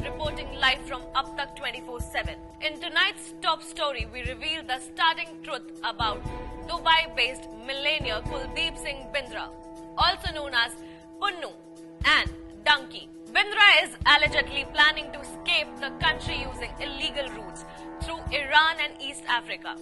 reporting live from Ab Tak 24/7. In tonight's top story, we reveal the starting truth about Dubai-based millionaire Kuldeep Singh Bindra, also known as Punnu and Donkey. Bindra is allegedly planning to escape the country using illegal routes through Iran and East Africa.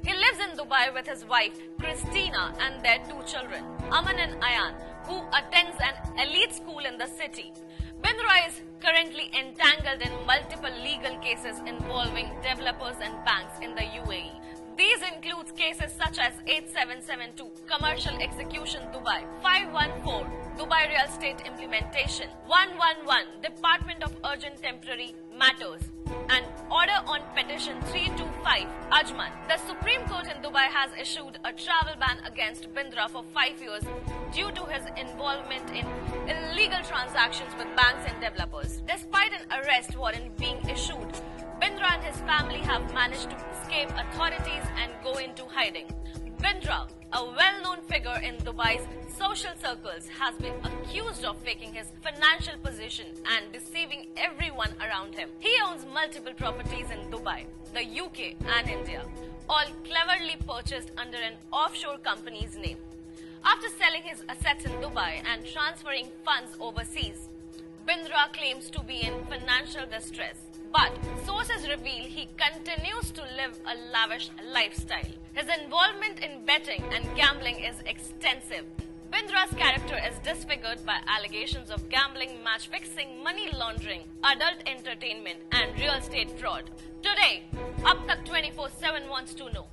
He lives in Dubai with his wife Christina and their two children, Aman and Ayan, who attends an elite school in the city. Bindra is currently entangled in multiple legal cases involving developers and banks in the UAE. These include cases such as 8772 Commercial Execution Dubai, 514 Dubai Real Estate Implementation, 111 Department of Urgent Temporary Matters, and Order on Petition 325 Ajman. The Supreme Court in Dubai has issued a travel ban against Bindra for 5 years due to his involvement in illegal transactions with banks and developers. Despite an arrest warrant being issued, Bindra and his family have managed to escape authorities and go into hiding. Bindra, a well-known figure in Dubai's social circles, has been accused of faking his financial position and deceiving everyone around him. He owns multiple properties in Dubai, the UK and India, all cleverly purchased under an offshore company's name. After selling his assets in Dubai and transferring funds overseas, Bindra claims to be in financial distress. But sources reveal he continues to live a lavish lifestyle. His involvement in betting and gambling is extensive. Bindra's character is disfigured by allegations of gambling, match fixing, money laundering, adult entertainment, and real estate fraud. Today, Ab Tak 24/7 wants to know,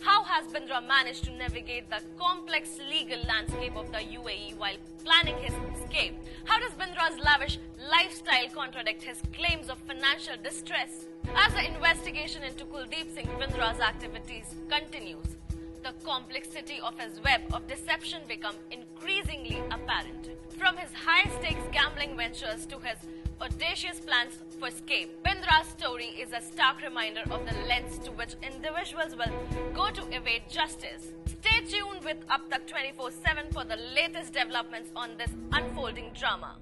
how has Bindra managed to navigate the complex legal landscape of the UAE while planning his escape? How does Bindra's lavish lifestyle contradict his claims of financial distress? As the investigation into Kuldeep Singh Bindra's activities continues, the complexity of his web of deception becomes increasingly apparent. From his high-stakes gambling ventures to his audacious plans for escape, Bindra's story is a stark reminder of the lengths to which individuals will go to evade justice. Stay tuned with Ab Tak 24/7 for the latest developments on this unfolding drama.